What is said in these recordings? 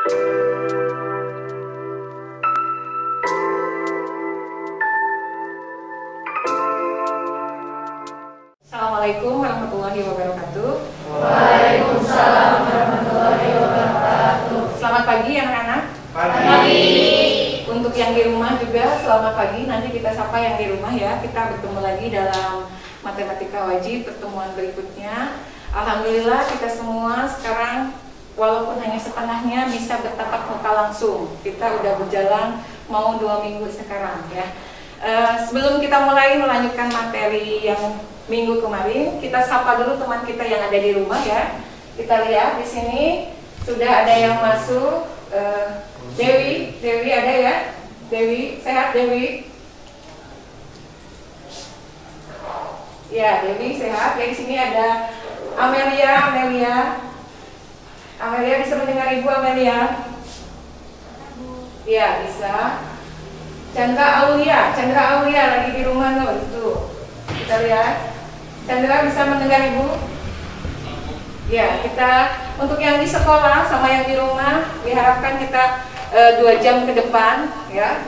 Assalamualaikum warahmatullahi wabarakatuh. Waalaikumsalam warahmatullahi wabarakatuh. Selamat pagi anak-anak. Pagi. Untuk yang di rumah juga selamat pagi. Nanti kita sapa yang di rumah ya. Kita bertemu lagi dalam matematika wajib pertemuan berikutnya. Alhamdulillah kita semua sekarang walaupun hanya setengahnya bisa bertatap muka langsung. Kita udah berjalan mau 2 minggu sekarang ya. Sebelum kita mulai melanjutkan materi yang minggu kemarin, kita sapa dulu teman kita yang ada di rumah ya. Kita lihat di sini sudah ada yang masuk. Dewi ada ya? Dewi, sehat Dewi? Ya, Dewi sehat. Ya, di sini ada Amelia bisa mendengar Ibu Amelia? Ya, bisa. Chandra Aulia lagi di rumah loh itu. Kita lihat. Chandra bisa mendengar Ibu? Ya, kita untuk yang di sekolah sama yang di rumah diharapkan kita 2 jam ke depan ya.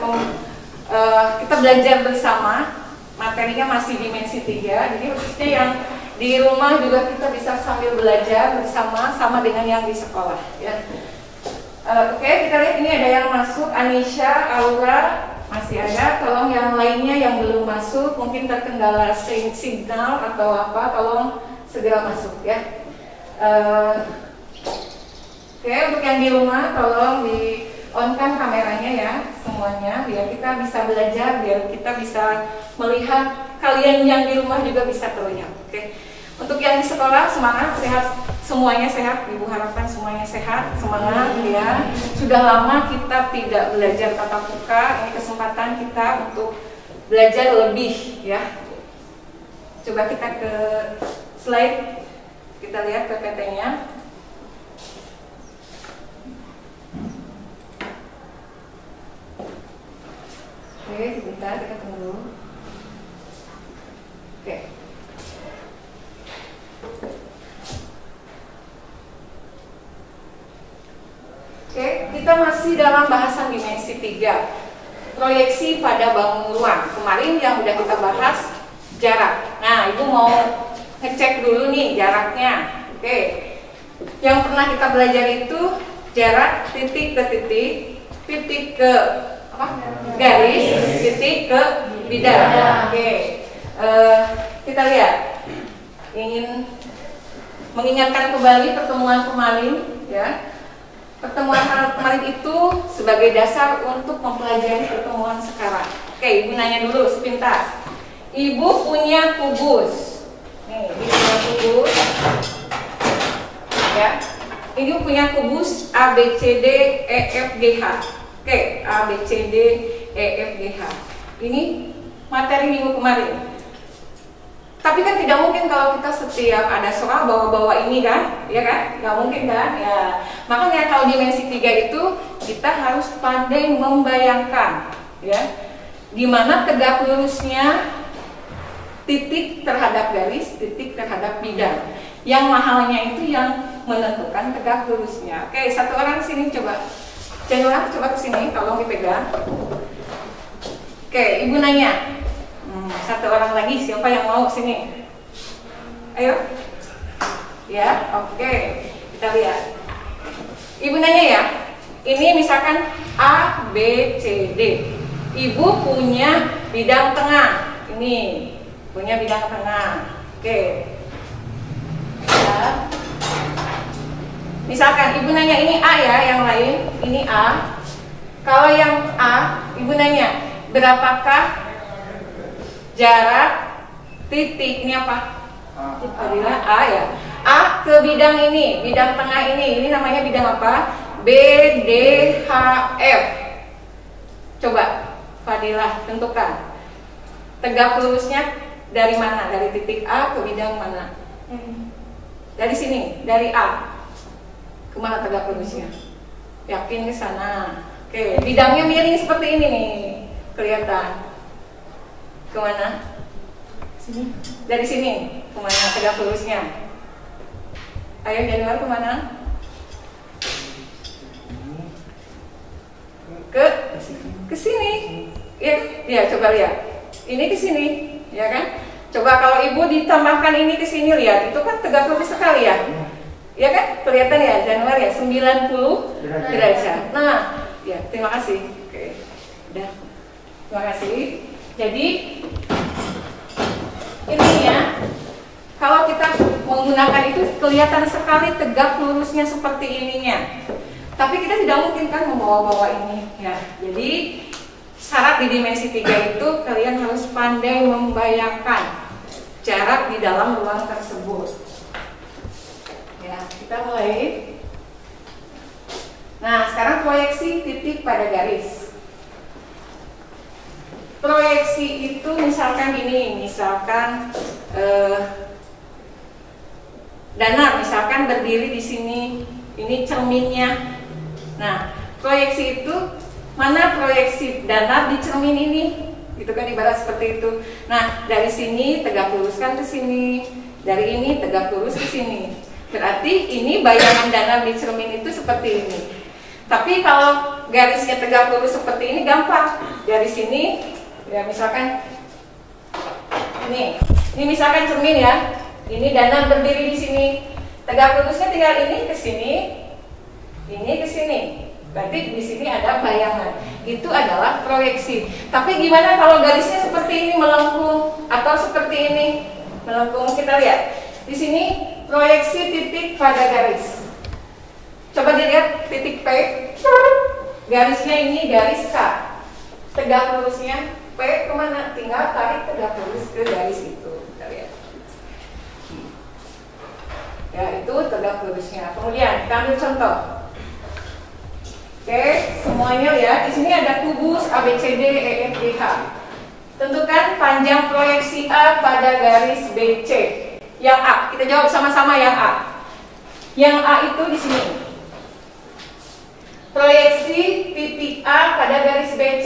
Kita belajar bersama. Materinya masih dimensi 3. Jadi khususnya yang di rumah juga kita bisa sambil belajar bersama sama dengan yang di sekolah ya. Oke, kita lihat ini ada yang masuk. Anisha, Aura masih ada. Tolong yang lainnya yang belum masuk, mungkin terkendala signal atau apa, tolong segera masuk ya. Oke, untuk yang di rumah tolong di on-kan kameranya ya semuanya, biar kita bisa belajar, biar kita bisa melihat kalian yang di rumah juga bisa terlihat. Oke. Untuk yang di sekolah semangat, sehat, semuanya sehat. Ibu harapkan semuanya sehat, semangat ya. Sudah lama kita tidak belajar tatap muka, ini kesempatan kita untuk belajar lebih ya. Coba kita ke slide, kita lihat PPT-nya. Oke, sebentar kita tunggu. Oke. Oke, kita masih dalam bahasan dimensi 3. Proyeksi pada bangun ruang. Kemarin yang udah kita bahas jarak. Nah, Ibu mau ngecek dulu nih jaraknya. Oke. Yang pernah kita belajar itu jarak titik ke titik, titik ke garis, titik ke bidang. Oke. Kita lihat. Ingin mengingatkan kembali pertemuan kemarin ya. Pertemuan kemarin itu sebagai dasar untuk mempelajari pertemuan sekarang. Oke, Ibu nanya dulu sepintas. Ibu punya kubus. Nih, Ibu punya kubus. Ya. Ibu punya kubus A, B, C, D, E, F, G, H. Oke, A, B, C, D, E, F, G, H. Ini materi minggu kemarin. Tapi kan tidak mungkin kalau kita setiap ada soal bawa-bawa ini kan, ya kan? Nggak mungkin kan? Ya. Makanya kalau dimensi 3 itu kita harus pandai membayangkan, ya, di mana tegak lurusnya titik terhadap garis, titik terhadap bidang. Yang mahalnya itu yang menentukan tegak lurusnya. Oke, satu orang sini coba. Januar, coba kesini, tolong dipegang. Oke, Ibu nanya. Satu orang lagi, siapa yang mau sini? Ayo. Ya, oke. Kita lihat. Ibu nanya ya. Ini misalkan A, B, C, D. Ibu punya bidang tengah. Ini punya bidang tengah. Oke. Ya. Misalkan Ibu nanya ini A ya, yang lain. Ini A. Kalau yang A, Ibu nanya, berapakah jarak titik ini apa? Adalah A ya. A ke bidang ini, bidang tengah ini namanya bidang apa? B, D, H, F. Coba Fadilah tentukan. Tegak lurusnya dari mana? Dari titik A ke bidang mana? Dari sini, dari A. Kemana tegak lurusnya? Yakin ke sana. Oke, bidangnya miring seperti ini nih, kelihatan. Kemana? Sini. Dari sini. Kemana tegak lurusnya? Ayo Januar kemana? ke sini. Ya, ya coba lihat. Ini ke sini, ya kan? Coba kalau ibu ditambahkan ini ke sini, lihat, itu kan tegak lurus sekali ya. Ya kan? Kelihatan ya, Januari ya, 90 derajat. Nah, ya, terima kasih. Oke. Udah. Terima kasih. Jadi ininya kalau kita menggunakan itu kelihatan sekali tegak lurusnya seperti ininya. Tapi kita tidak mungkin kan membawa-bawa ini ya. Jadi syarat di dimensi 3 itu kalian harus pandai membayangkan jarak di dalam ruang tersebut. Ya, kita mulai. Nah, sekarang proyeksi titik pada garis. Proyeksi itu misalkan ini, misalkan danar misalkan berdiri di sini, ini cerminnya. Nah, proyeksi itu mana proyeksi danar di cermin ini? Itu kan ibarat seperti itu. Nah, dari sini tegak luruskan ke sini, dari ini tegak lurus ke sini. Berarti ini bayangan danar di cermin itu seperti ini. Tapi kalau garisnya tegak lurus seperti ini gampang. Dari sini, ya misalkan ini misalkan cermin ya. Ini danar berdiri di sini. Tegak lurusnya tinggal ini ke sini, ini ke sini. Berarti di sini ada bayangan. Itu adalah proyeksi. Tapi gimana kalau garisnya seperti ini melengkung atau seperti ini melengkung? Kita lihat. Di sini proyeksi titik pada garis. Coba dilihat titik P. Garisnya ini garis K. Tegak lurusnya P kemana? Tinggal tarik tegak lurus ke garis itu. Kita lihat. Ya, itu tegak lurusnya. Kemudian kita ambil contoh. Oke, semuanya lihat. Di sini ada kubus ABCD EFGH. Tentukan panjang proyeksi A pada garis BC. Yang A, kita jawab sama-sama yang A. Yang A itu di sini. Proyeksi titik A pada garis BC.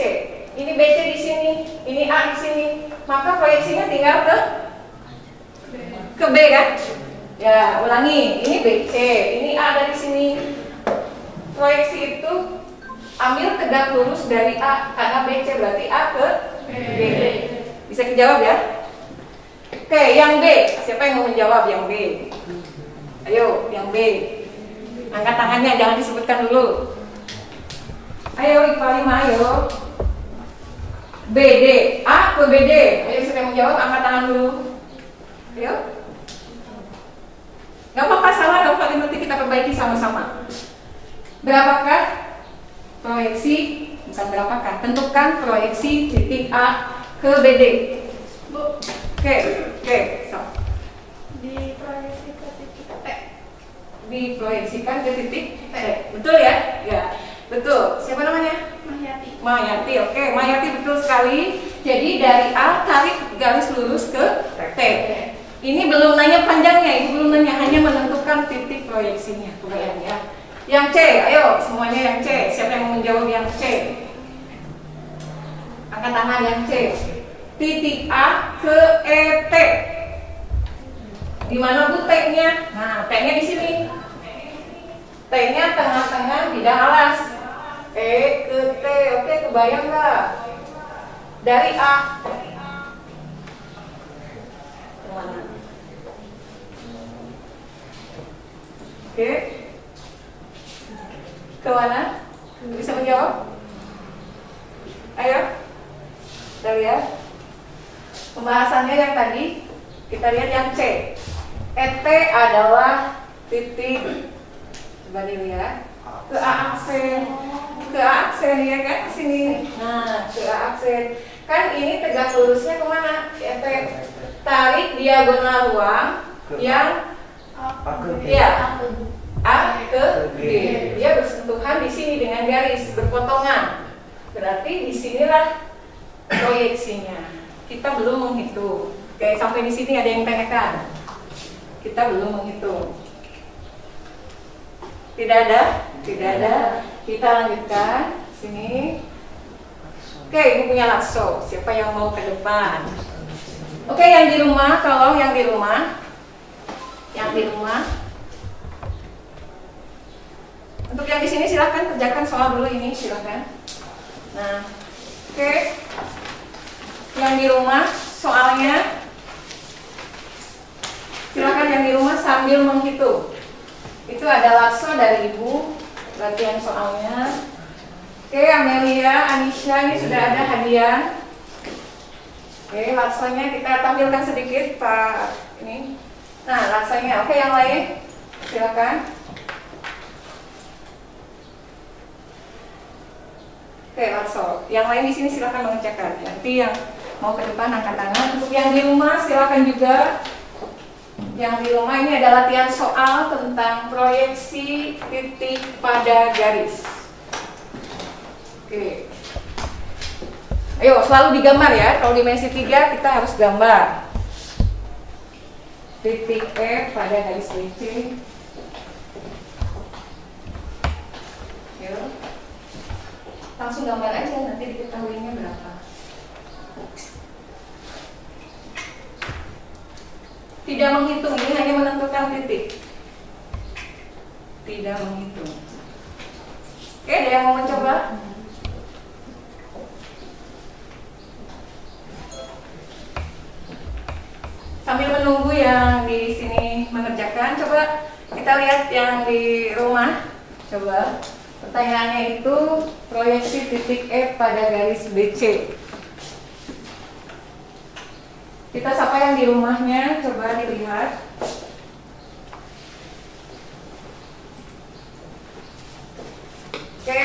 Ini BC di sini, ini A di sini. Maka proyeksinya tinggal ke B kan? Ya, ulangi. Ini BC, ini A dari sini. Proyeksi itu ambil tegak lurus dari A karena BC berarti A ke B. Bisa dijawab ya? Oke, yang B. Siapa yang mau menjawab yang B? Ayo, yang B. Angkat tangannya, jangan disebutkan dulu. Ayo, IPA 5, ayo. BD, A ke BD. Ayo, siapa yang menjawab? Angkat tangan dulu. Ayo. Gak apa-apa, salah, gak apa-apa, nanti kita perbaiki sama-sama. Berapakah proyeksi, bukan berapakah, tentukan proyeksi titik A ke BD. Bu, Oke, so. diproyeksi ke titik T. Diproyeksikan ke titik T. Betul ya? Ya, betul. Siapa namanya? Mahyati. Mayati. Oke, Mayati betul sekali. Jadi dari A tarik garis lurus ke T. Ini belum nanya panjangnya, itu belum nanya, hanya menentukan titik proyeksinya. Kebayang ya? Yang C, ayo semuanya yang C. Siapa yang mau menjawab yang C? Angkat tangan yang C. Titik A ke ET. Di mana Bu T-nya? Nah, T-nya di sini. T-nya tengah-tengah bidang alas. E ke T. Oke, kebayang nggak? Dari A kemana? Oke. Ke mana? Bisa menjawab? Ayo. Kita lihat. Pembahasannya yang tadi. Kita lihat yang C. ET adalah titik. Coba dilihat. Ke A aksen. Ke A aksen ya kan? Sini. Nah, ke A aksen. Kan ini tegak lurusnya kemana? ET. Tarik diagonal ruang yang ya. A ke G. Dia bersentuhan di sini dengan garis berpotongan. Berarti disinilah proyeksinya. Kita belum menghitung. Oke, sampai di sini ada yang tanyakan. Kita belum menghitung. Tidak ada? Tidak ada. Kita lanjutkan. Sini. Oke, ibu punya lakso. Siapa yang mau ke depan? Oke, yang di rumah. Kalau yang di rumah. Yang di rumah. Untuk yang di sini silahkan kerjakan soal dulu ini, silahkan. Nah, oke. Yang di rumah soalnya, silakan yang di rumah sambil menghitung. Itu ada lakso dari ibu, latihan soalnya. Oke, Amelia, Anisha, ini sudah ada hadiah. Oke, laksonya kita tampilkan sedikit Pak ini. Nah, laksonya. Oke, yang lain silakan. Oke, lakso. Yang lain di sini silakan mengerjakan. Nanti yang mau ke depan angkat tangan. Untuk yang di rumah silakan juga. Yang di rumah ini ada latihan soal tentang proyeksi titik pada garis. Oke. Ayo, selalu digambar ya. Kalau dimensi 3 kita harus gambar. Titik F pada garis BC. Ayo. Langsung gambar aja, nanti diketahuinya berapa. Tidak menghitung, ini hanya menentukan titik. Tidak menghitung. Oke, ada yang mau mencoba? Sambil menunggu yang di sini mengerjakan, coba kita lihat yang di rumah. Coba, pertanyaannya itu proyeksi titik F pada garis BC. Kita sapa yang di rumahnya, coba dilihat. Oke,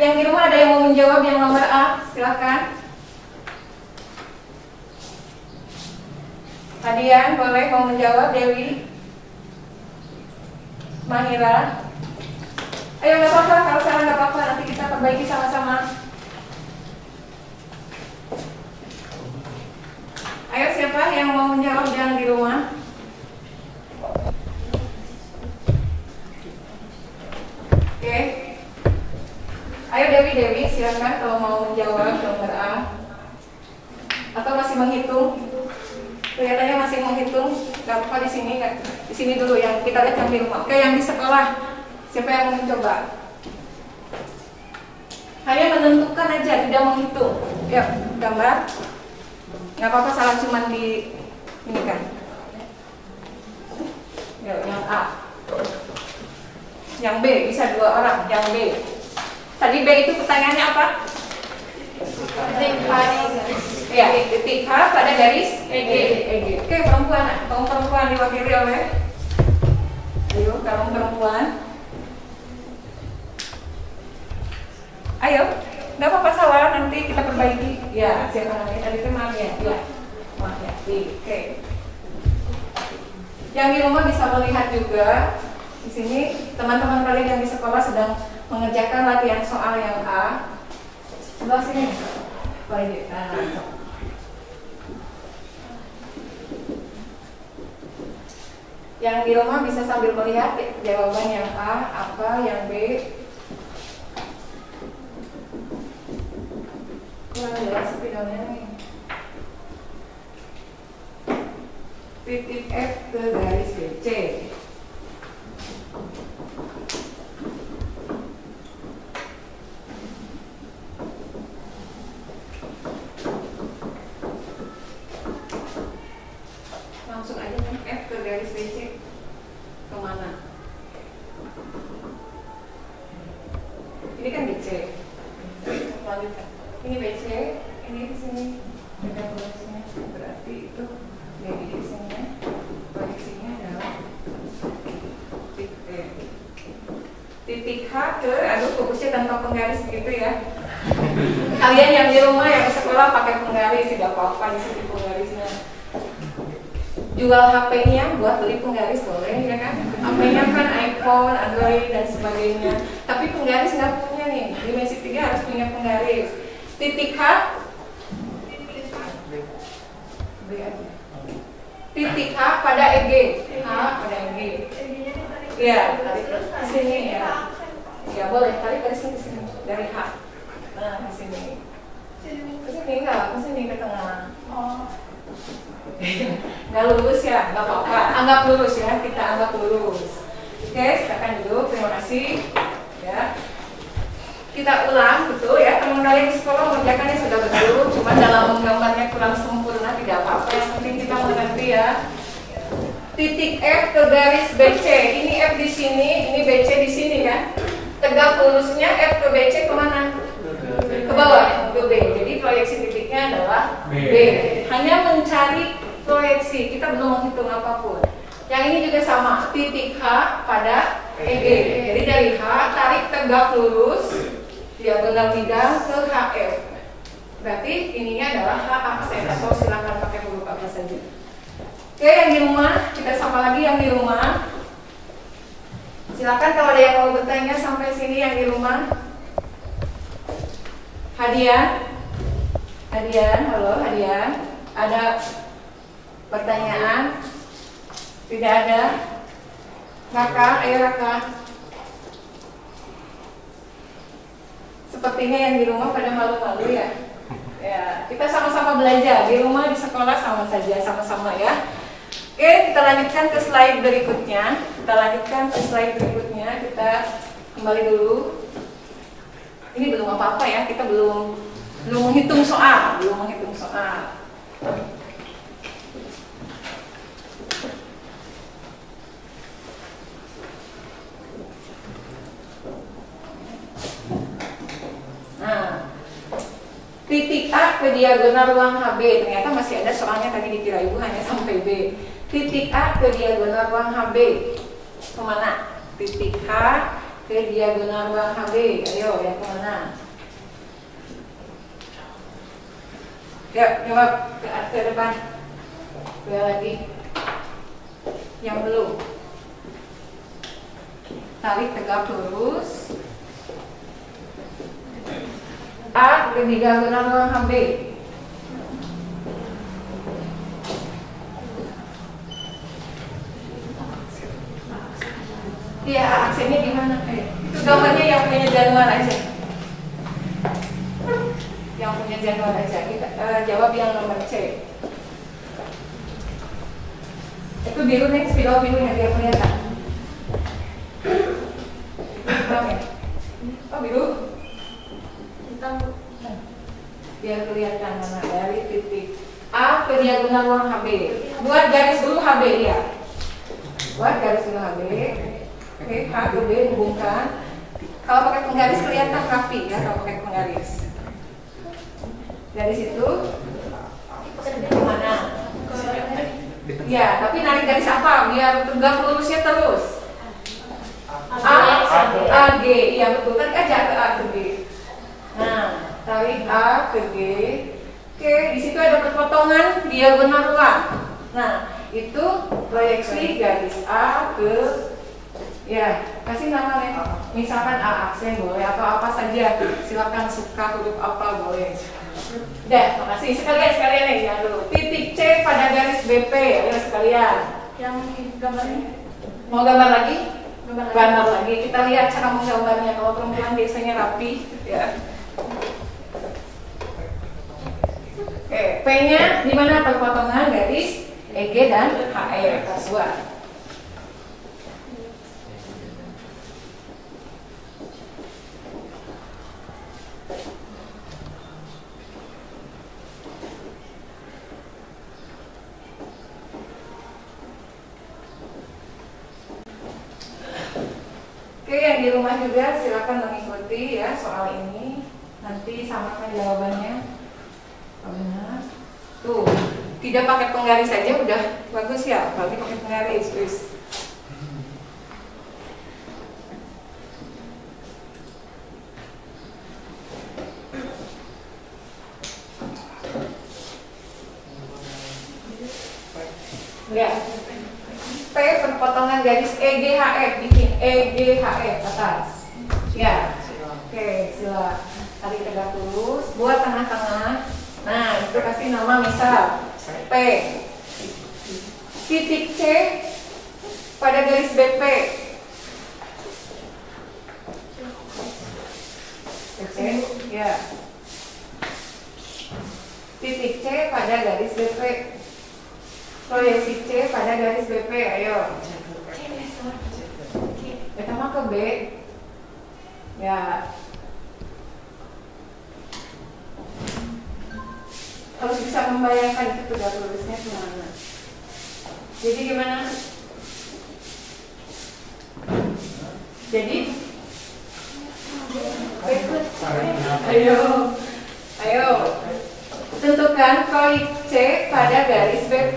yang di rumah ada yang mau menjawab yang nomor A, silakan. Hadian boleh mau menjawab, Dewi, Mahira. Ayo, nggak apa-apa, kalau salah nggak apa-apa, nanti kita perbaiki sama-sama. Ayo, siapa yang mau menjawab yang di rumah? Oke. Ayo Dewi, silakan kalau mau menjawab nomor A. Atau masih menghitung? Kelihatannya masih menghitung. Gak apa-apa di sini, kan? Di sini dulu yang kita lihat yang di rumah. Oke, yang di sekolah, siapa yang mau mencoba? Hanya menentukan aja, tidak menghitung. Yuk, gambar. Nggak apa-apa, salah cuman di ini kan. Yuk, yang A. Yang B, bisa 2 orang. Yang B. Tadi B itu pertanyaannya apa? Titik pada garis. Ya, titik H pada garis EG. Oke, perempuan. Kaum perempuan diwakili oleh. Ayo, kaum perempuan. Ayo. Nggak apa-apa salah, nanti kita perbaiki. Ya, siapa namanya? Tadi itu maaf ya. Ya, maaf ya. Oke. Yang di rumah bisa melihat juga. Di sini teman-teman kalian yang di sekolah sedang mengerjakan latihan soal yang A. Sebelah sini. Baik. Nah, yang di rumah bisa sambil melihat jawaban yang A, apa, yang B. Kurang jelas videonya nih. Titik F ke garis BC. Langsung aja nih, F ke garis BC kemana? Ini kan BC. Lanjutkan. Ini BC, ini di sini beda proyeksinya, berarti itu dari di sini proyeksinya adalah titik H ke, aduh fokusnya tanpa penggaris begitu ya. Kalian yang di rumah yang di sekolah pakai penggaris tidak apa-apa, di sini penggarisnya. Jual HP-nya buat beli penggaris boleh ya kan? HP-nya kan iPhone, Android dan sebagainya. Tapi penggaris nggak punya nih, dimensi 3 harus punya penggaris. Titik H, B aja. Titik H pada EG, H pada EG. Ya, tarik ke sini ya. Ya boleh, tarik dari sini dari H. Nah, ke sini. Ke sini enggak, ke sini ke tengah. Oh. Nggak lurus ya, nggak apa-apa. Anggap lurus ya, kita anggap lurus. Oke, silakan dulu. Terima kasih. Ya. kita ulang betul ya, teman kalian di sekolah mengerjakannya sudah betul, cuma dalam gambarnya kurang sempurna tidak apa-apa, yang penting kita mengerti ya. Titik F ke garis BC, ini F di sini, ini BC di sini kan. Tegak lurusnya F ke BC kemana? Ke bawah, ke B. Jadi proyeksi titiknya adalah B. Hanya mencari proyeksi, kita belum menghitung apapun. Yang ini juga sama, titik H pada EG. Jadi dari H tarik tegak lurus, diagonal bidang ke HF. Berarti ininya adalah H aksen, atau silakan pakai huruf apa saja. Oke, yang di rumah, kita sama lagi yang di rumah. Silakan kalau ada yang mau bertanya sampai sini yang di rumah. Hadian, halo Hadian. Ada pertanyaan? Tidak ada? Raka, ayo Raka. Sepertinya yang di rumah pada malu-malu ya. Ya, kita sama-sama belajar di rumah, di sekolah sama saja, sama-sama ya. Oke, kita lanjutkan ke slide berikutnya. Kita kembali dulu. Ini belum apa-apa ya, kita belum menghitung soal, Nah, titik A ke diagonal ruang HB, ternyata masih ada soalnya tadi dikira ibu hanya sampai B. Titik A ke diagonal ruang HB kemana? Titik H ke diagonal ruang HB, ayo yang kemana? Yuk, jawab ke depan. Dua lagi. Yang belum. Tarik tegak lurus. A ke diagonal ruang HB. Iya, aksennya gimana? Itu gambarnya yang punya Januar aja. Yang punya Januar aja. Kita jawab yang nomor C. Itu biru nih, spidol birunya biar kelihatan. Hitam ya? Oh biru? Hitam. Biar kelihatan mana dari titik A ke diagonal ruang HB. Buat garis dulu HB ya. Buat garis dulu HB. Oke, H ke B hubungkan. Kalau pakai penggaris kelihatan rapi ya, kalau pakai penggaris. Dari situ kemana? Ya, tapi narik garis apa? Biar tegak lurusnya terus. A G, iya betul. Tarik aja ke A ke G. Nah, tarik A ke G. Oke, di situ ada perpotongan diagonal ruang. Nah, itu proyeksi garis A ke, ya, kasih nama nih. Misalkan A aksen boleh atau apa saja. Silakan suka huruf apa boleh. Udah, makasih. Sekalian nih, jangan dulu. Titik C pada garis BP, ayo sekalian. Yang gambarnya. Mau gambar lagi? Gambar lagi. Kita lihat cara menggambarnya. Kalau perempuan biasanya rapi, ya. Oke, P-nya di mana perpotongan garis EG dan HE atas 2. Oke, yang di rumah juga silakan mengikuti ya soal ini. Nanti samakan jawabannya. Benar. Tuh, tidak pakai penggaris saja udah bagus ya. Apalagi pakai penggaris, guys. Ya. P perpotongan garis EGHF, bikin EGHF atas. Ya. Oke, sila tarik tegak lurus, buat tengah-tengah. Nah, itu kasih nama misal P. Titik C pada garis BP. Oke, ya. Titik C pada garis BP. Proyeksi C pada garis BP, ayo. Pertama ke B. Ya. harus bisa membayangkan itu tegak lurusnya kemana. Jadi gimana? Jadi ayo tentukan kolik C pada garis BP.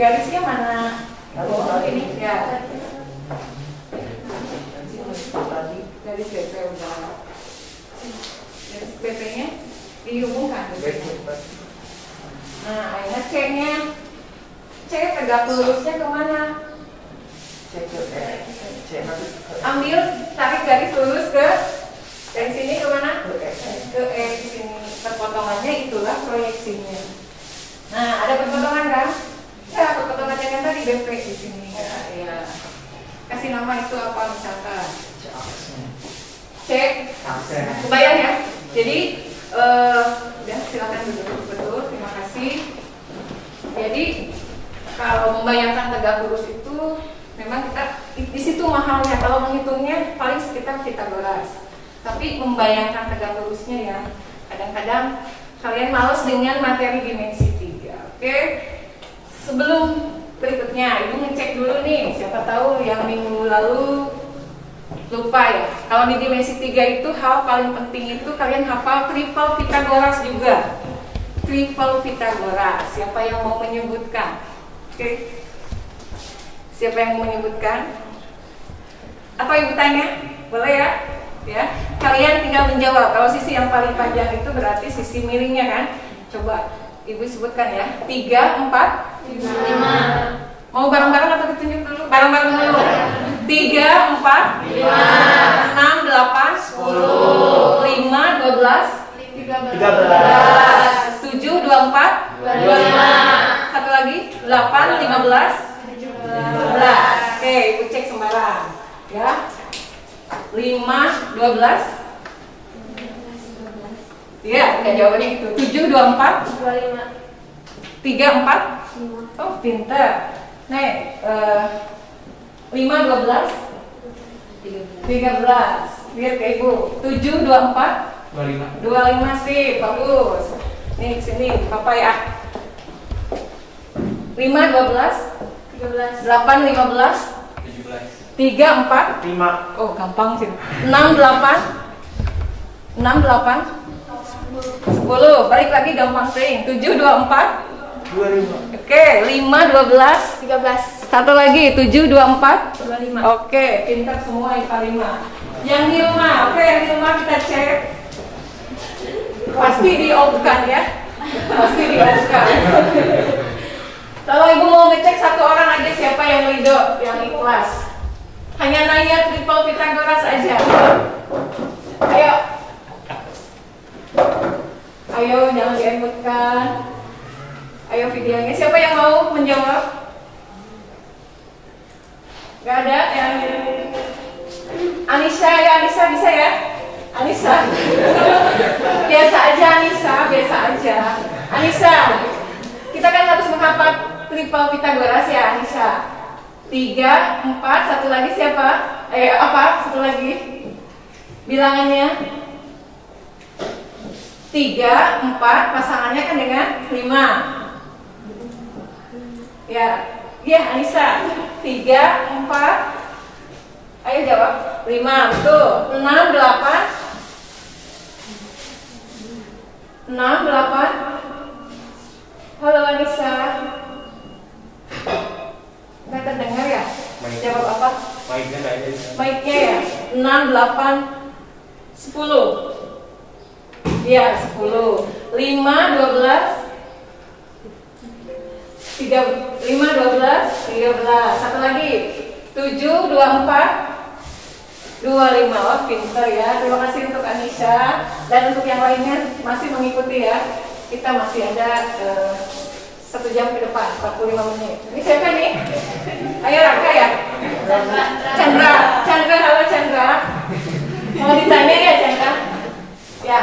Garisnya mana? Oh, ini ya. Garis BP udah. Garis BP-nya dihubungkan. Nah, akhirnya C-nya. C tegak lurusnya kemana? Ambil, tarik garis lurus ke dari sini kemana? Ke E di sini. Perpotongannya itulah proyeksinya. Nah, ada perpotongan kan? Ya, perpotongannya kan tadi BP di sini. Ya. Kasih nama itu apa misalkan? C. Kebayang ya? Jadi, udah silakan duduk. Betul, terima kasih. Jadi, kalau membayangkan tegak lurus itu memang kita di situ mahalnya. Kalau menghitungnya paling sekitar Pitagoras. Tapi membayangkan tegak lurusnya ya, kadang-kadang kalian malas dengan materi dimensi 3. Oke? Sebelum berikutnya, ibu ngecek dulu nih. Siapa tahu yang minggu lalu lupa ya. Kalau di dimensi 3 itu hal paling penting itu kalian hafal triple Pitagoras juga. Triple Pitagoras. Siapa yang mau menyebutkan? Oke. Siapa yang mau menyebutkan? Apa ibu tanya? Boleh ya? Ya. Kalian tinggal menjawab. Kalau sisi yang paling panjang itu berarti sisi miringnya kan? Coba ibu sebutkan ya. 3, 4, 5. Mau bareng-bareng atau ditunjuk dulu? Bareng-bareng dulu. 3, 4, 5, 6, 8, 10, 5, 12, 13, 7, 24, 25. Satu lagi, 8, 15, 17. Oke, ibu cek sembarang ya. 5, 12. Iya, udah jawabannya gitu. 7, 24, 25. 3, 4. Oh, pinter. Nih, 5, 12, 13. Lihat ke ibu. 7, 24, 25 sih, bagus. Nih sini, papa ya. 5, 12, 13, 8, 15, 3, 4, 5. Oh, gampang sih. 6, 8, 6, 8, 10. Balik lagi gampang sih. 7, 24, 25. Oke, 5, 12, 13. Satu lagi, 7, 24, 25. Oke, pintar semua IPA 5. Yang di rumah, oke, yang di rumah kita cek. Pasti di-off-kan ya. Pasti di-off-kan. Kalau ibu mau ngecek satu orang aja, siapa yang ridho, yang ikhlas. Hanya nanya triple Pitagoras aja. Ayo. Ayo, jangan diemutkan. Ayo videonya. Siapa yang mau menjawab? Gak ada yang Anissa ya, Anissa bisa ya? Anissa. Biasa aja Anissa, biasa aja. Anissa, kita kan harus menghafal triple Pitagoras ya Anissa. 3, 4, satu lagi siapa? Apa? Satu lagi. Bilangannya 3, 4, pasangannya kan dengan 5. Ya, iya Anissa. 3, 4. Ayo jawab. 5, betul. 6, 8. 6, 8. Halo Anissa. Nggak terdengar ya? Jawab apa? Mic-nya ya? 6, 8, 10. Iya, 10. 5, 12. 5, 12, 13. Satu lagi. 7, 24, 25. Oh, pintar ya. Terima kasih untuk Anissa. Dan untuk yang lainnya masih mengikuti ya. Kita masih ada 1 jam ke depan, 45 menit. Ini siapa nih? Ayo Raka ya? Chandra. Chandra, halo Chandra. Mau ditanya ya Chandra? Ya,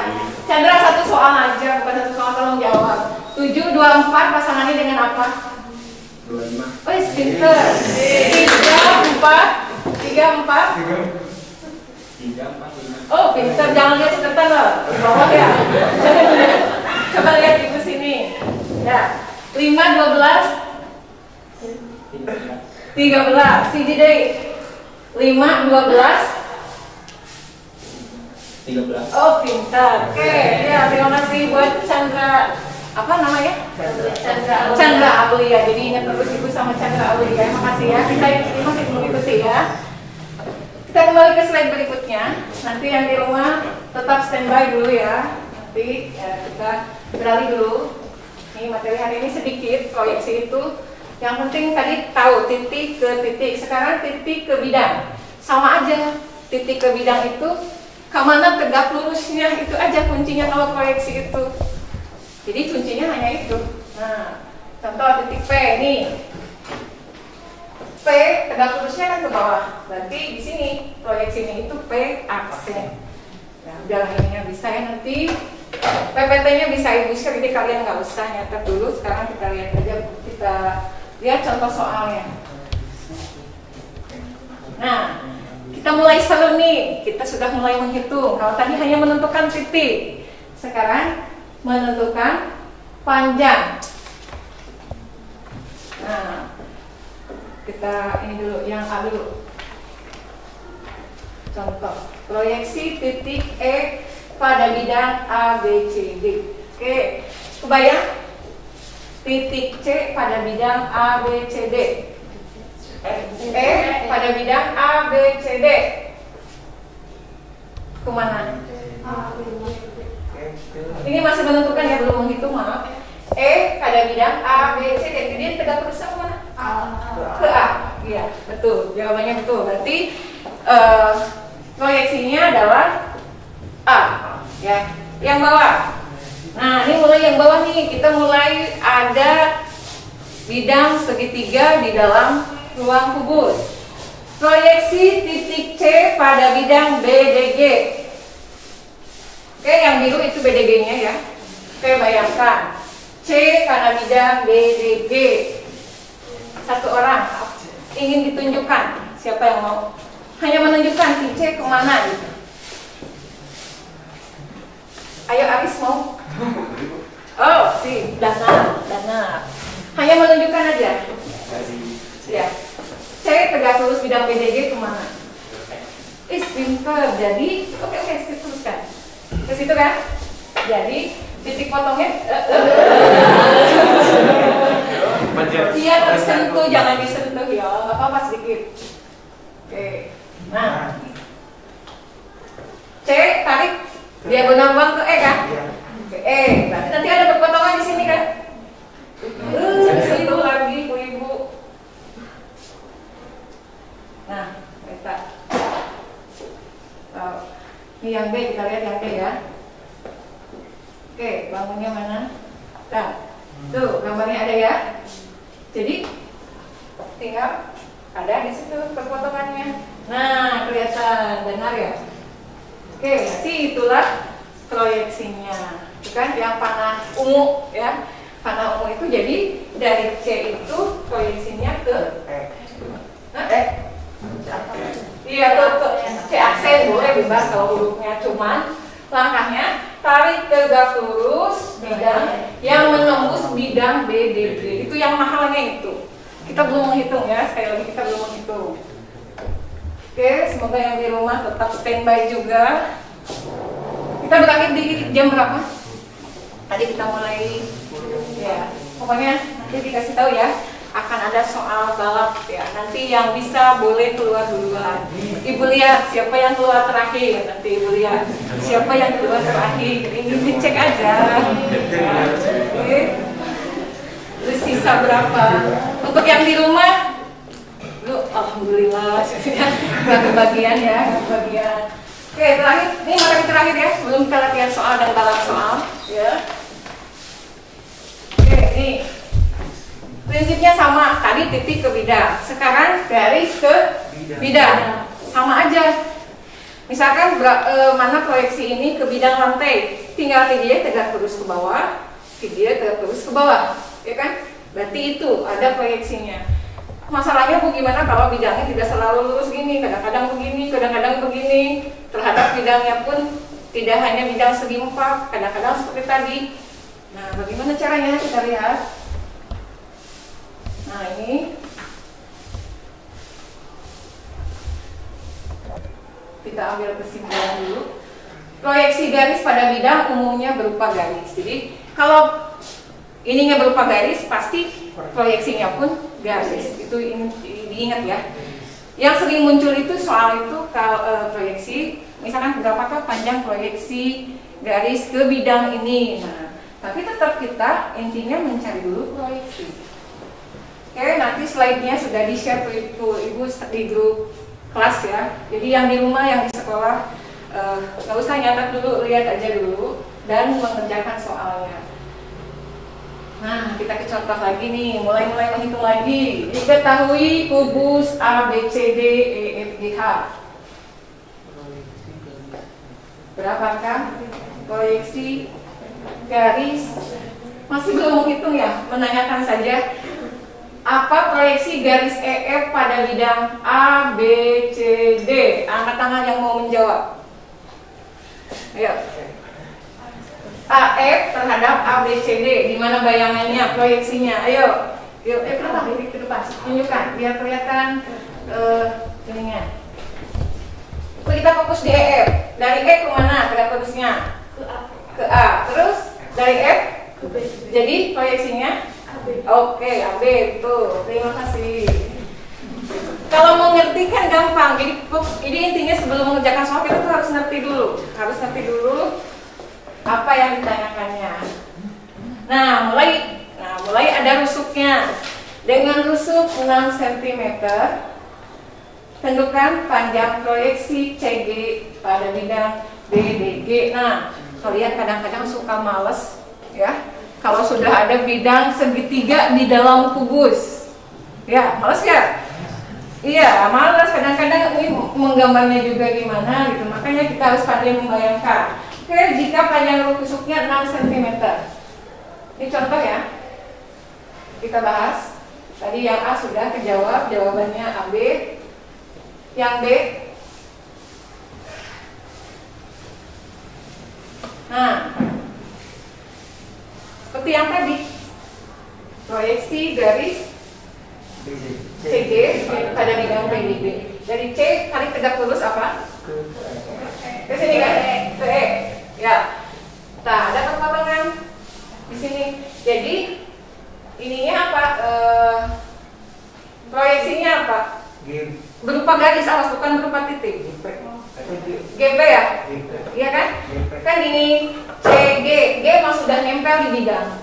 Chandra satu soal aja, bukan satu soal, tolong jawab. 7, 24 pasangannya dengan apa? 25. Oh, pinter. 3, 4, 5. Oh, pinter. Jangan lihat catatan loh. Di bawah ya. Coba lihat ibu sini. Dah. 5, 12, 13. Siji deui. 5, 12, 13. oh pintar. Oke, ya terima kasih buat Chandra. Apa namanya? Chandra Aulia. Jadi ingat terus Ibu sama Chandra Aulia. Makasih ya. Kita ini masih mengikuti ya. Kita kembali ke slide berikutnya. Nanti yang di rumah tetap standby dulu ya. Nanti ya, kita beralih dulu. Ini materi hari ini sedikit proyeksi itu. Yang penting tadi tahu titik ke titik. Sekarang titik ke bidang. Sama aja. Titik ke bidang itu kemana tegak lurusnya itu aja kuncinya kalau proyeksi itu. Jadi kuncinya hanya itu. Nah, contoh titik P nih. P tegak lurusnya kan ke bawah. Berarti di sini proyeksinya itu P aksen. Nah, udah ininya bisa ya nanti. PPT-nya bisa Ibu share, jadi kalian nggak usah nyatet dulu. Sekarang kita lihat aja, kita lihat contoh soalnya. Nah, kita mulai seru nih. Kita sudah mulai menghitung. Kalau tadi hanya menentukan titik, sekarang menentukan panjang. Nah, kita ini dulu yang A dulu. Contoh proyeksi titik E pada bidang A, B, C, D. Oke, kebayang? Titik C pada bidang A, B, C, D. E pada bidang A, B, C, D. Kemana? Ini masih menentukan ya, belum menghitung, maaf. E pada bidang A, B, C, D. Jadi tegak lurus ke mana? Ke A. Iya, betul. Jawabannya betul. Berarti proyeksinya adalah A. Ya, yang bawah. Nah, ini mulai yang bawah nih. Kita mulai ada bidang segitiga di dalam ruang kubus. Proyeksi titik C pada bidang BDG. Oke, yang biru itu BDG-nya ya. Oke, bayangkan C pada bidang BDG. Satu orang ingin ditunjukkan. Siapa yang mau? Hanya menunjukkan titik C kemana gitu. Ayo Aris mau? Oh, si Dana. Hanya menunjukkan aja. Ya. C tegak lurus bidang BDG kemana? Pinter. Jadi, oke, teruskan. Ke situ kan? Jadi titik potongnya dia tersentuh, jangan disentuh ya. Nggak apa-apa sedikit. Oke. Nah, C tarik diagonal buang ke E kan? Ke E. Berarti nanti ada perpotongan di sini kan? Situ lagi ibu. Nah, kita. Ini yang B, kita lihat yang B ya. Oke, bangunnya mana? Nah, tuh gambarnya ada ya. Jadi tinggal ada di situ perpotongannya. Nah, kelihatan, dengar ya. Oke, berarti itulah proyeksinya. Itu kan yang panah ungu ya. Panah ungu itu jadi dari C itu proyeksinya ke E. Nah, iya tuh C aksen boleh bebas kalau hurufnya, cuman langkahnya tarik tegak lurus bidang yang menembus bidang BDG. Itu yang mahalnya itu. Kita belum menghitung ya, sekali lagi kita belum menghitung. Oke, semoga yang di rumah tetap standby juga. Kita berakhir di jam berapa? Tadi kita mulai ya. Pokoknya nanti dikasih tahu ya, akan ada soal balap ya. Nanti yang bisa boleh keluar duluan. Ibu lihat siapa yang keluar terakhir. Nanti Ibu lihat siapa yang keluar terakhir. Ini dicek aja. Oke. Terus sisa berapa? Untuk yang di rumah, lu alhamdulillah sudah kebagian ya, kebagian. Oke, terakhir, ini materi terakhir ya, sebelum kita latihan soal dan balap soal ya. Oke, ini prinsipnya sama, tadi titik ke bidang, sekarang garis ke bidang, sama aja. Misalkan mana proyeksi ini ke bidang lantai, tinggal dia tegak lurus ke bawah, dia tegak lurus ke bawah, ya kan? Berarti itu ada proyeksinya. Masalahnya Bu gimana kalau bidangnya tidak selalu lurus gini, kadang-kadang begini, kadang-kadang begini. Terhadap bidangnya pun tidak hanya bidang segi 4, kadang-kadang seperti tadi Nah, bagaimana caranya? Kita lihat. Nah, ini kita ambil kesimpulan dulu. Proyeksi garis pada bidang umumnya berupa garis. Jadi, kalau ininya berupa garis, pasti proyeksinya pun garis. Itu diingat ya. Yang sering muncul itu soal itu kalau proyeksi, misalkan berapakah panjang proyeksi garis ke bidang ini. Nah, tapi tetap kita intinya mencari dulu proyeksi. Oke, nanti slide-nya sudah di-share ke Ibu di grup kelas ya. Jadi yang di rumah, yang di sekolah, nggak usah nyatet dulu, lihat aja dulu dan mengerjakan soalnya. Nah, kita ke contoh lagi nih, mulai menghitung lagi. Diketahui kubus A, B, C, D, E, F, G, H. Berapakah proyeksi garis? Masih belum menghitung ya, menanyakan saja. Apa proyeksi garis EF pada bidang A, B, C, D? Angkat tangan yang mau menjawab. Ayo. AF terhadap A, B, C, D. Di mana bayangannya, proyeksinya? Ayo. Yuk, kenapa diri ke depan? Tunjukkan, biar kelihatan ininya. Kita fokus di EF. Dari E ke mana? Ke fokusnya? Ke A. Terus dari F? Ke B. Jadi proyeksinya? Oke, AB, betul. Terima kasih. Kalau mau ngerti kan gampang. Jadi intinya sebelum mengerjakan soal kita tuh harus ngerti dulu apa yang ditanyakannya. Nah, mulai ada rusuknya. Dengan rusuk 6 cm, tentukan panjang proyeksi CG pada bidang BDG. Nah, kalian kadang-kadang suka males ya. Kalau sudah ada bidang segitiga di dalam kubus, ya males ya? Iya, males. Kadang-kadang ini menggambarnya juga gimana gitu. Makanya kita harus pandai membayangkan. Oke, jika panjang rusuknya 6 cm. Ini contoh ya. Kita bahas. Tadi yang A sudah kejawab, jawabannya AB. Yang B. Nah, seperti yang tadi, proyeksi garis CG pada bidang PDB. Dari C kali tegak lurus apa? Ke sini kan? Ke E. Ya. Nah, ada perpotongan di sini. Jadi ininya apa? Proyeksinya apa? Berupa garis, awas, bukan berupa titik. GP ya? Iya kan? Kan ini CG, G memang sudah nempel di bidang.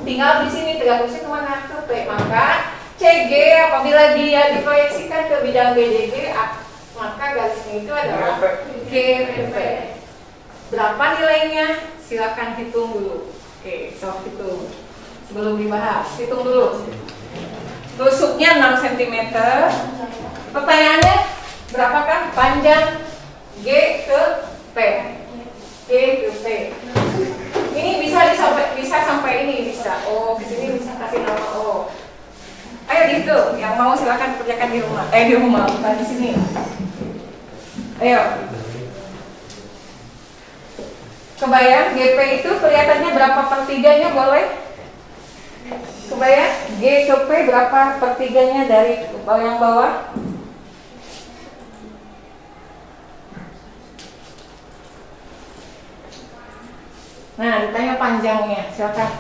Tinggal di sini tegak lurusnya kemana? Ke P. Maka CG apabila dia diproyeksikan ke bidang BDG, maka garisnya itu adalah GP. Berapa nilainya? Silakan hitung dulu. Oke, sok hitung. Sebelum dibahas, hitung dulu. Rusuknya 6 cm. Pertanyaannya, berapakah panjang G ke P? G ke P. Ini bisa sampai ini bisa. Oh, ke sini bisa kasih nama O. Ayo dihitung. Yang mau silakan kerjakan di rumah. Di rumah, bukan di sini. Ayo. Kebayang GP itu kelihatannya berapa pertiganya boleh? Kebayang G ke P berapa pertiganya dari yang bawah? Nah, ditanya panjangnya, silakan.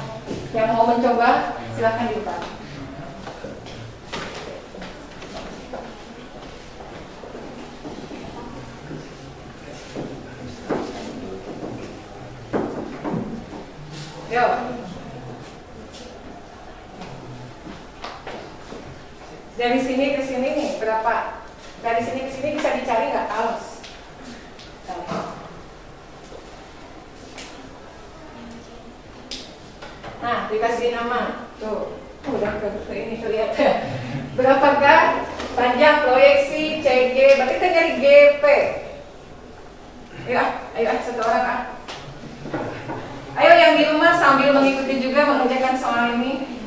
Yang mau mencoba, silakan dibuka. Yo. Dari sini ke sini nih berapa? Dari sini ke sini bisa dicari nggak? Awas. Nah, dikasih nama. Tuh, udah ke ini kelihatan. Berapakah panjang proyeksi CG? Berarti kita nyari GP. Ayo, satu orang ah. Ayo yang di rumah sambil mengikuti juga mengerjakan soal ini.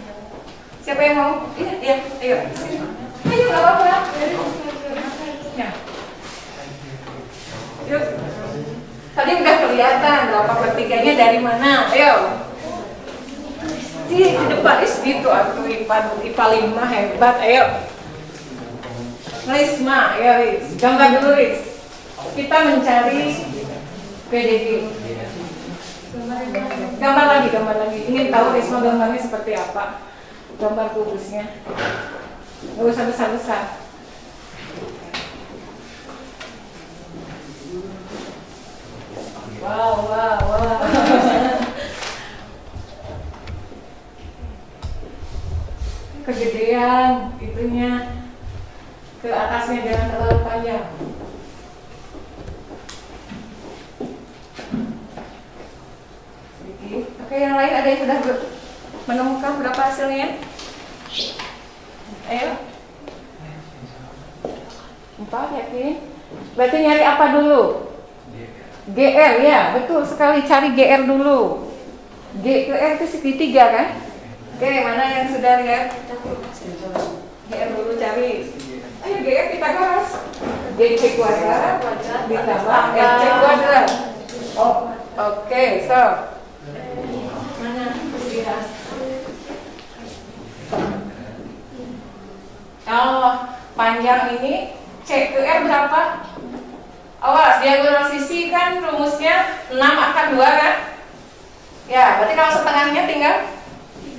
Siapa yang mau? Iya, ayo. Ayo, nggak apa-apa. Ya. Yuk. Tadi udah kelihatan berapa pertiganya dari mana. Ayo. Di depan gitu atau IPA 5 hebat, ayo. Risma, ya Riz, gambar dulu Riz. Kita mencari PDG. Gambar lagi. Ingin tahu Risma gambarnya seperti apa? Gambar kubusnya. Nggak usah besar-besar. Wow. Kegedean itunya, ke atasnya jangan terlalu panjang. Sedikit. Oke, yang lain ada yang sudah menemukan berapa hasilnya? Ayo. 4 yakin? Berarti nyari apa dulu? GR ya, betul sekali, cari GR dulu. GR itu segitiga kan? Oke, mana yang sudah lihat? GR dulu cari. Ayo GR kita gas. GC kuadrat ditambah FC kuadrat. Oh, oke, so. Mana? Lihat. Oh, panjang ini C ke R berapa? Awas, diagonal sisi kan rumusnya 6 akar 2 kan? Ya, berarti kalau setengahnya tinggal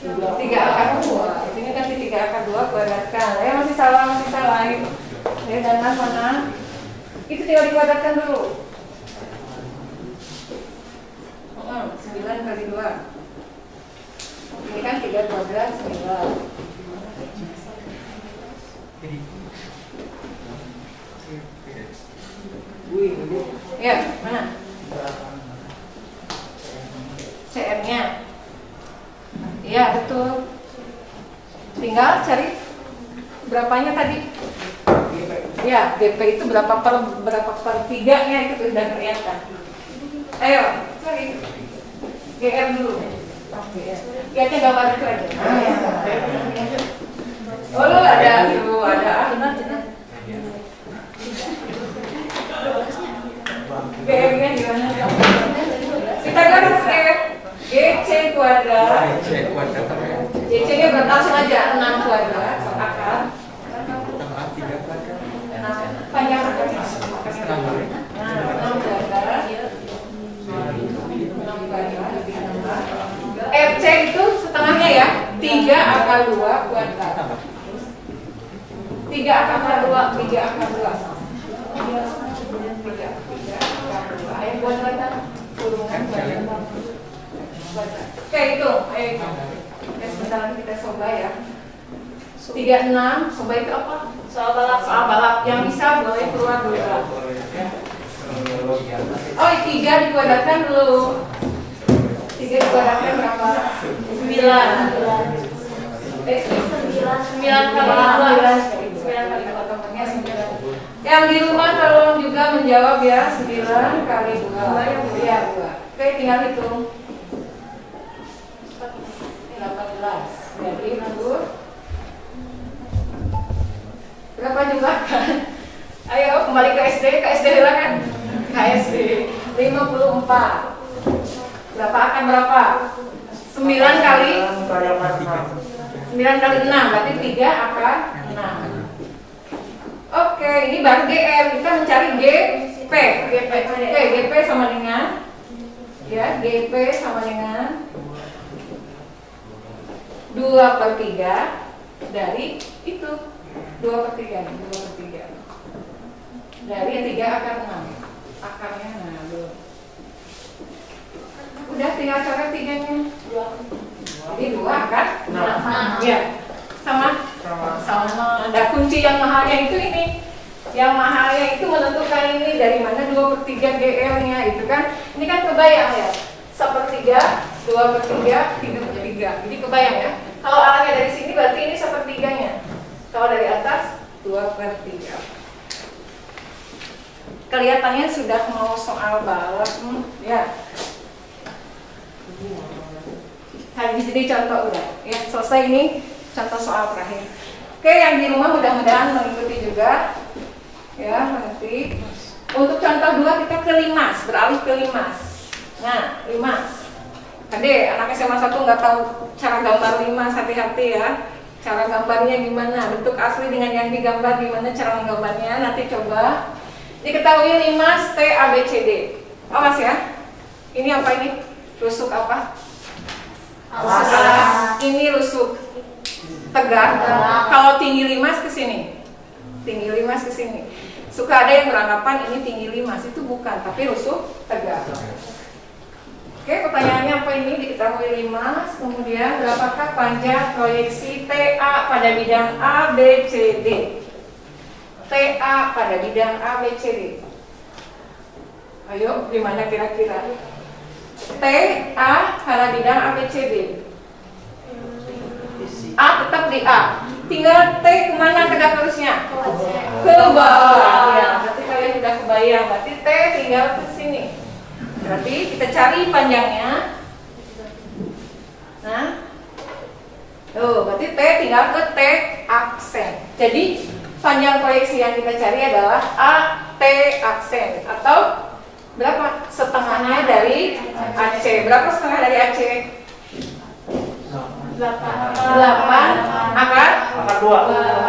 3 akar 2. Ini nanti 3 akar 2 kuadratkan. Ya, masih salah. Ya, dan mana? Itu tinggal dikuadratkan dulu. 9 kali 2. Ini kan 3 kuadrat 9. Ya, mana? CR-nya. Iya, betul. Tinggal cari berapanya tadi? Ya, GP itu berapa per 3-nya itu sudah kelihatan. Ayo, cari GR dulu. Lihatnya gambar itu aja. Oh, lu ada. GR-nya gimana? Kita garis GC kuadrat. GC-nya langsung aja 6 kuadrat akar. Panjang akarnya. Nah, 6 kuadrat. 6 kuadrat lebih nambah. FC itu setengahnya ya, 3 akar 2 kuadrat. 3 akar 2, 3 akar 2. Ayo buat mereka kurungan kuadrat. Oke, itu. Ayo. Sebentar lagi kita coba ya. 36, coba itu apa? Soal balap yang bisa boleh keluar dulu. Oh, 3 dikuadratkan dulu. 3 dikuadratkan berapa? 9. 9 kali 2. Yang di rumah tolong juga menjawab ya. 9 kali 2. Ya, 2. Oke, tinggal hitung. 18. Jadi menurut berapa jumlah kan? Ayo kembali ke SD kan? KSD 54. Berapa akan berapa? 9 kali 9 kali 6 berarti 3 akan 6. Oke, ini baru GR. Kita mencari GP. Oke, GP sama dengan ya, GP sama dengan 2/3 dari itu 2/3 dari 3 akar 6 akarnya. Nah, udah tinggal coret 3-nya. Jadi 2 akar 6 ya, sama. Ada kunci yang mahalnya itu ini. Yang mahalnya itu menentukan ini dari mana 2/3 GR-nya itu kan. Ini kan kebayang ya, 1/3, 2/3, 3/3. Jadi kebayang ya. Kalau arahnya dari sini berarti ini 1/3-nya. Kalau dari atas 2/3. Kelihatannya sudah mau soal balap ya. Jadi contoh udah ya, selesai ini contoh soal terakhir. Oke, yang di rumah mudah-mudahan mengikuti juga ya, mengerti. Untuk contoh 2 kita ke limas, beralih ke limas. Nah, limas Adik, anak SMA 1 nggak tahu cara gambar limas, hati-hati ya. Cara gambarnya gimana, bentuk asli dengan yang digambar gimana cara menggambarnya, nanti coba. Diketahui limas T, A, B, C, D. Awas ya. Ini apa ini? Rusuk apa? Awas. Ini rusuk tegak. Kalau tinggi limas ke sini. Tinggi limas ke sini. Suka ada yang beranggapan ini tinggi limas, itu bukan, tapi rusuk tegak. Oke, pertanyaannya apa ini? Diketahui limas, kemudian berapakah panjang proyeksi TA pada bidang A, B, C, D? TA pada bidang A, B, C, D. Ayo, gimana kira-kira? TA pada bidang A, B, C, D. A tetap di A. Tinggal T kemana tegak lurusnya? Ke bawah. Ya, berarti kalian sudah kebayang. Berarti T tinggal ke sini. Berarti kita cari panjangnya. Nah, tuh, berarti T tinggal ke T aksen. Jadi panjang proyeksi yang kita cari adalah A T aksen atau berapa setengahnya dari AC? Berapa setengah dari AC? 8 akar 2.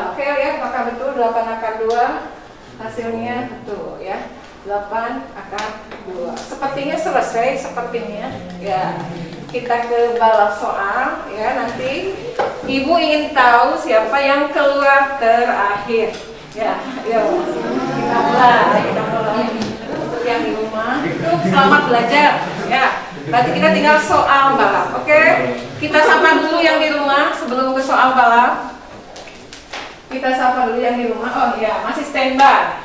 Oke ya, maka betul 8 akar 2 hasilnya betul ya. 8 akar 2. Sepertinya selesai, sepertinya. Ya, kita ke balap soal ya. Nanti Ibu ingin tahu siapa yang keluar terakhir. Ya, yuk. Kita mulai. Untuk yang di rumah, selamat belajar. Ya, berarti kita tinggal soal balap. Oke? Kita sapa dulu yang di rumah sebelum ke soal balap. Kita sapa dulu yang di rumah. Oh ya, masih standby.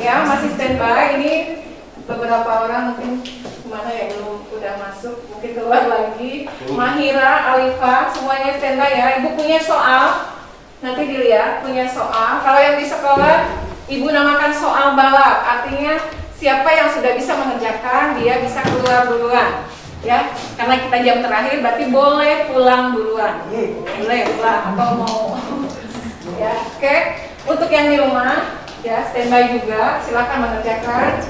Ya, masih standby. Ini beberapa orang mungkin kemana ya, belum udah masuk, mungkin keluar lagi. Mahira, Alifa, semuanya standby ya. Ibu punya soal, nanti dilihat punya soal. Kalau yang di sekolah, Ibu namakan soal balap. Artinya siapa yang sudah bisa mengerjakan, dia bisa keluar duluan. Ya, karena kita jam terakhir, berarti boleh pulang duluan. Boleh pulang atau mau. Ya, oke. Untuk yang di rumah, ya standby juga, silakan mengerjakan.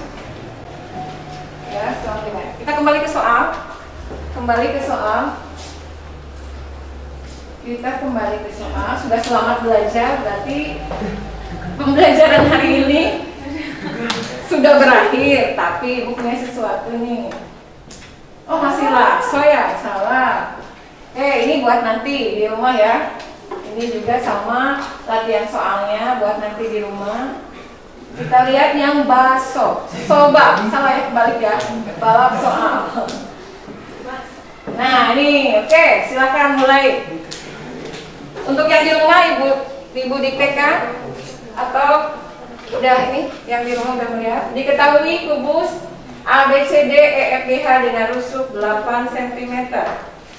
Ya, selamat. Kita kembali ke soal. Sudah selamat belajar, berarti pembelajaran hari ini sudah berakhir. Tapi Ibu punya sesuatu nih. Oh, masih lakso ya? Salah. Ini buat nanti di rumah ya. Ini juga sama latihan soalnya buat nanti di rumah. Kita lihat yang baso, soba, salah ya, kebalik ya, balap soal. Nah ini, oke, silakan mulai. Untuk yang di rumah ibu diktekan atau udah ini yang di rumah udah melihat. Diketahui kubus A, B, C, D, E, F, G, H dengan rusuk 8 cm.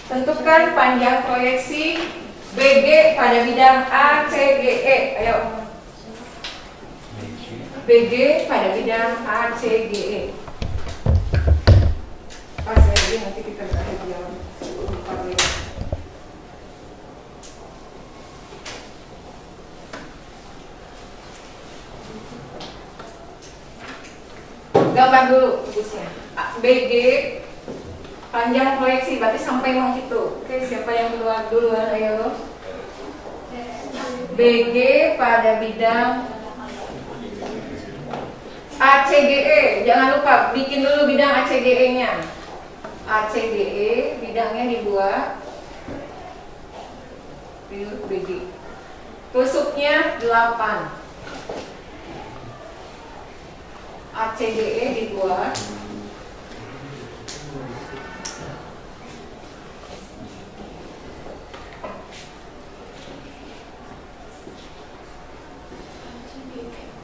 Tentukan panjang proyeksi BG pada bidang A, C, G, E. Ayo. BG pada bidang A, C, G, E. Pas lagi nanti kita berakhir jawab. Gambar dulu kubusnya. BG panjang proyeksi berarti sampai menghitung. Oke, siapa yang keluar duluan? Ayo. BG pada bidang ACGE, jangan lupa bikin dulu bidang ACGE-nya. ACGE bidangnya dibuat BG. Tusuknya 8. ACGE dibuat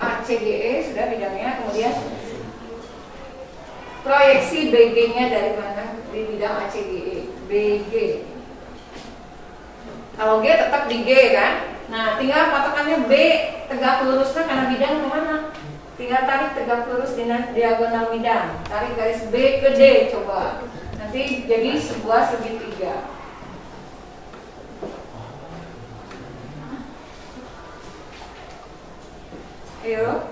ACGE sudah bidangnya, kemudian proyeksi BG-nya dari mana di bidang ACGE? BG. Kalau G tetap di G kan? Nah, tinggal patokannya B tegak lurusnya karena bidang kemana? Tinggal tarik tegak lurus di diagonal bidang. Tarik garis B ke D, coba. Nanti jadi sebuah segitiga. Ayo.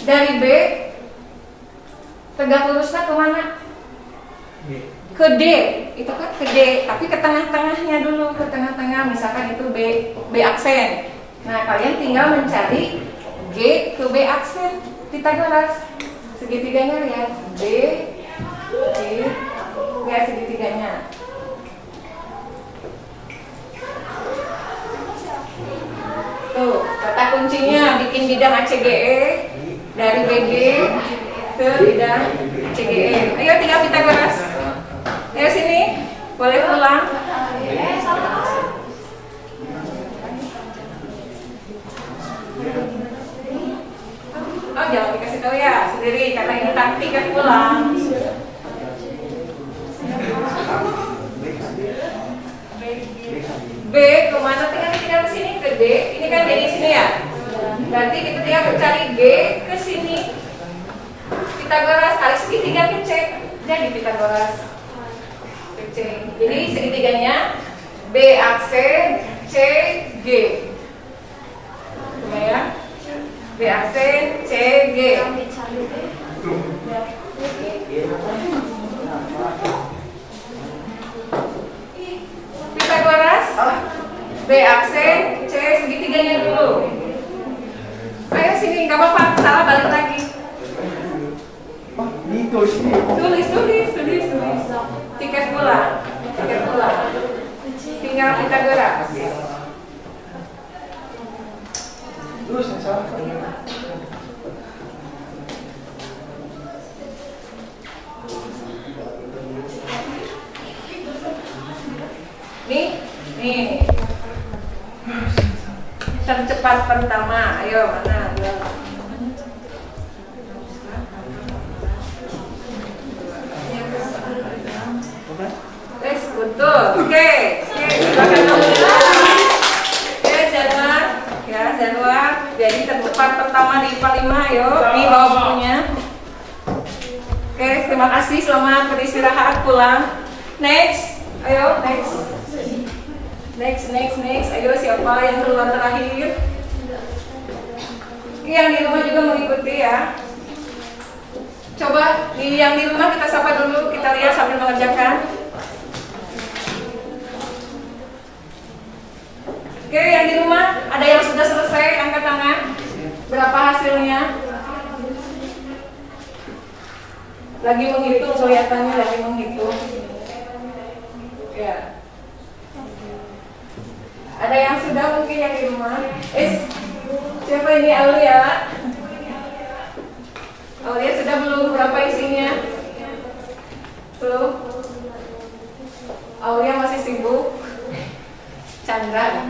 dari B tegak lurusnya kemana? Ke D, itu kan ke D, tapi ke tengah-tengahnya dulu, ke tengah-tengah, misalkan itu B aksen. Nah, kalian tinggal mencari G ke B aksen, Pitagoras. Segitiganya lihat, B, lihat segitiganya. Tuh, kata kuncinya bikin bidang ACGE dari BG ke bidang CGE. Ayo tinggal Pitagoras. Ayo sini, boleh pulang. Oh, jangan dikasih tahu ya, sendiri karena ini taktik kan pulang. B kemana? Tinggal ke sini ke D. Ini kan D di sini ya. Berarti kita tinggal mencari G ke sini. Pitagoras kali segitiga ke C. Jadi Pitagoras ke C. Jadi segitiganya B aksen C G. Coba ya. B aksen C G. Pitagoras B aksen C segitiganya dulu. Ayo sini, nggak apa-apa, salah balik lagi. Tulis. Tiket pulang. Tinggal Pitagoras. Terus yang salah. Nih. Tercepat pertama, ayo mana? Betul. Oke, silakan Januar. Jadi tercepat pertama di IPA 5, ayo di bawah bukunya. Oke, terima kasih, selamat beristirahat, pulang. Next. Ayo siapa yang keluar terakhir? Yang di rumah juga mengikuti ya. Coba yang di rumah kita sapa dulu, kita lihat sambil mengerjakan. Oke, yang di rumah ada yang sudah selesai, angkat tangan. Berapa hasilnya? Lagi menghitung, kelihatannya lagi menghitung. Ya. Ada yang sudah mungkin yang di rumah? Siapa ini? Aulia? Aulia sudah belum? Berapa isinya? Belum? Aulia masih sibuk? Chandra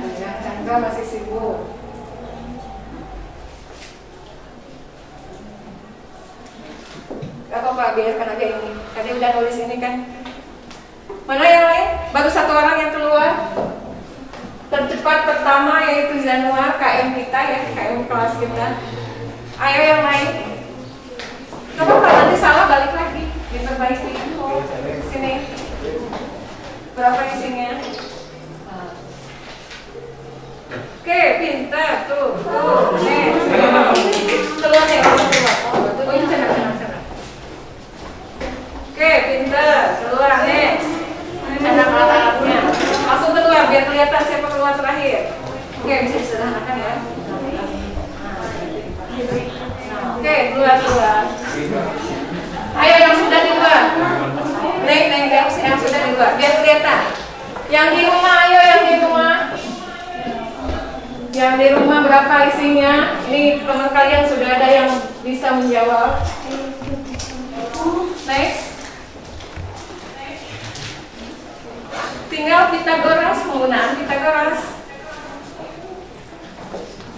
masih sibuk. Gak apa-apa, biarkan aja ini. Tadi udah nulis ini kan. Mana yang lain? Baru satu orang yang keluar. Tercepat pertama yaitu Januar, KM kita ya, KM kelas kita. Ayo yang lain. Gak apa-apa, nanti salah balik lagi, diperbaiki. Sini. Berapa isinya? Oke, pintar tuh. Keluar ya, keluar. Oh, ini sana. Oke, pintar. Keluar, next. Cara alat-alatnya. Langsung keluar biar kelihatan siapa keluar terakhir. Oke, bisa disederhanakan ya. Oke, keluar. Ayo yang sudah di luar. Neng, yang sudah di luar biar kelihatan. Yang di rumah, ayo yang di rumah. Yang di rumah berapa isinya? Ini teman kalian sudah ada yang bisa menjawab. Next. Tinggal Pitagoras, penggunaan Pitagoras.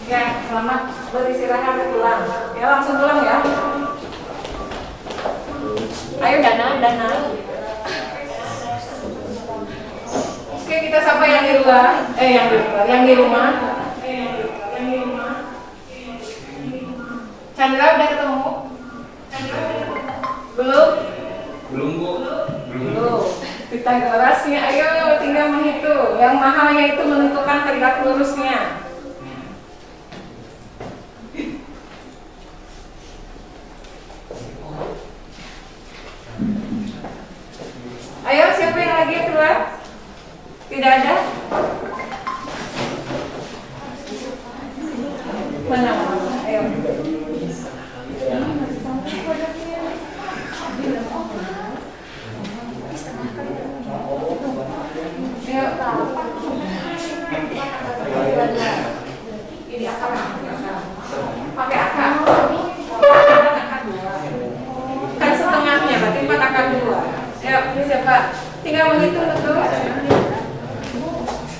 Ya, selamat beristirahat, pulang. Ya, langsung pulang ya. Ayo Dana. Oke, kita sapa yang di luar. Yang di rumah. Chandra udah ketemu? Belum, Bu. Pitagorasnya, ayo tinggal menghitung. Yang mahalnya itu menentukan tegak lurusnya. tinggal menghitung betul.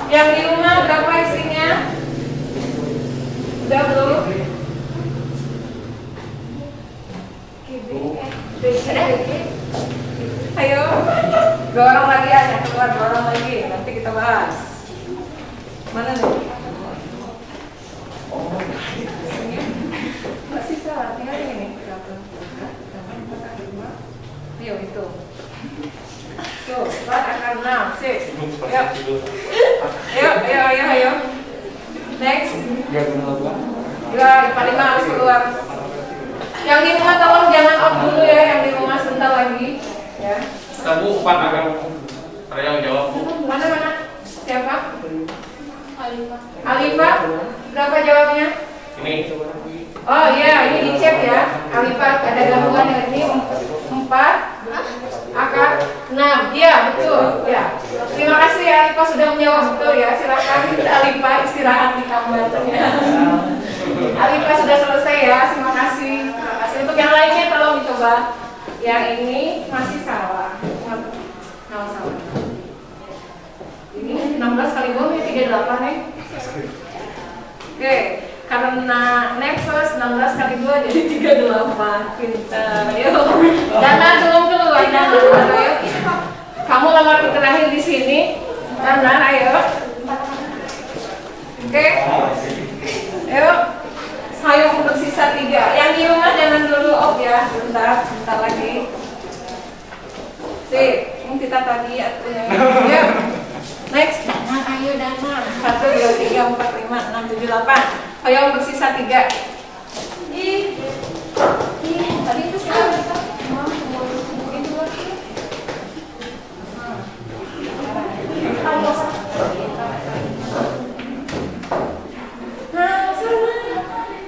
Yang di rumah berapa isinya? Udah belum? Ayo, dorong lagi aja, keluar dorong lagi. Nanti kita bahas. Mana nih? Masih salah, tinggal ini. Ayo itu. Tuh, 4 akar 6, 6. Ayo. Next. Ya, 45 harus keluar. Yang di rumah tolong jangan off dulu ya, yang di rumah sebentar lagi. Ya. Kamu 4 akar. Saya yang jawab, Bu. Mana? Siapa? Alifah. Alifah. Berapa jawabnya? Ini. Oh iya, ini dicek ya. Alifah ada gabungan yang ini 4 akar 6. Iya, betul. Ya. Terima kasih ya Alifah sudah menjawab betul ya. Silakan Alifah istirahat di kamarnya. Alifah sudah selesai ya. Terima kasih. Untuk yang lainnya tolong dicoba. Yang ini masih salah. Salah. Ini 16 kali 2 ya 38 nih. Oke. Karena Nexus 16 kali 2 jadi 38. Pintar. Ayo. Dana belum keluar. Ayo. Kamu nomor terakhir di sini. Dana, ayo. Oke. Ayo. Ayo bersisa 3. Yang di rumah jangan dulu off ya. Bentar lagi. Sip. Kita tadi atunya. Ayo. Next. Ayo Dana. 1, 2, 3, 4, 5, 6, 7, 8. Ayo bersisa 3. Tadi itu siapa? Nah, sama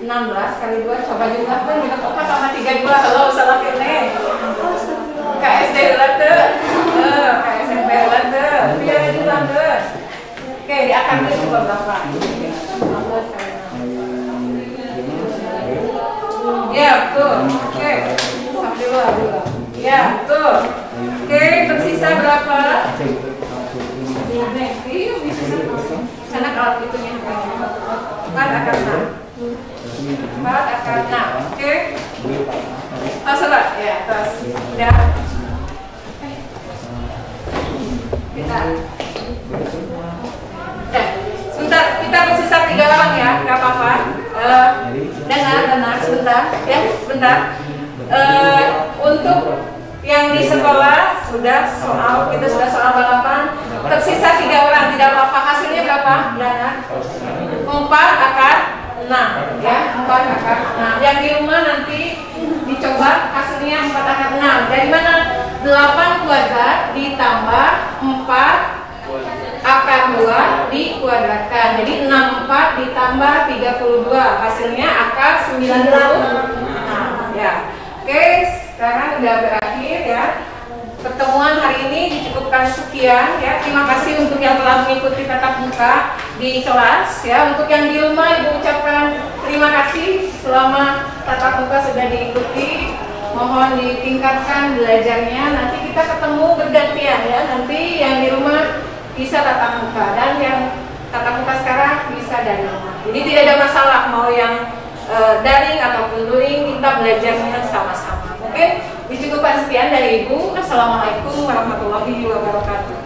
16 kali 2 coba jumlahkan kita total sama 32. Halo, salah kene. KSD late. KSMP late. Biar jumlah deh. Oke, di akarnya coba berapa? 16 kali 6. Ya, betul. Oke. Sampai dulu. Ya, betul. Oke, tersisa berapa? Sana kalau hitungnya 4 akar 6. 4 akar 6. Oke. Salah. Ya, terus. Udah. Kita. Sebentar, kita bersisa 3 orang ya, nggak apa-apa. Dengar, sebentar, ya, sebentar. Untuk yang di sekolah kita sudah soal balapan. Tersisa 3 orang, tidak apa-apa. Hasilnya berapa? Dana? 4 akar 6, ya, 4 akar 6. Yang di rumah nanti dicoba hasilnya 4 akar 6. Dari mana? 8 kuadrat ditambah 4 akar 2 dikuadratkan. Jadi 64 ditambah 32. Hasilnya akar 90. Nah, ya. Oke, sekarang udah berakhir ya. Pertemuan hari ini dicukupkan sekian ya. Terima kasih untuk yang telah mengikuti tatap muka di kelas ya. Untuk yang di rumah Ibu ucapkan terima kasih selama tatap muka sudah diikuti. Mohon ditingkatkan belajarnya. Nanti kita ketemu bergantian ya. Nanti yang di rumah bisa tatap muka dan yang tatap muka sekarang bisa dari rumah. Jadi tidak ada masalah mau yang daring ataupun luring, kita belajarnya sama-sama. Mungkin dicukupkan sekian dari Ibu. Assalamualaikum warahmatullahi wabarakatuh.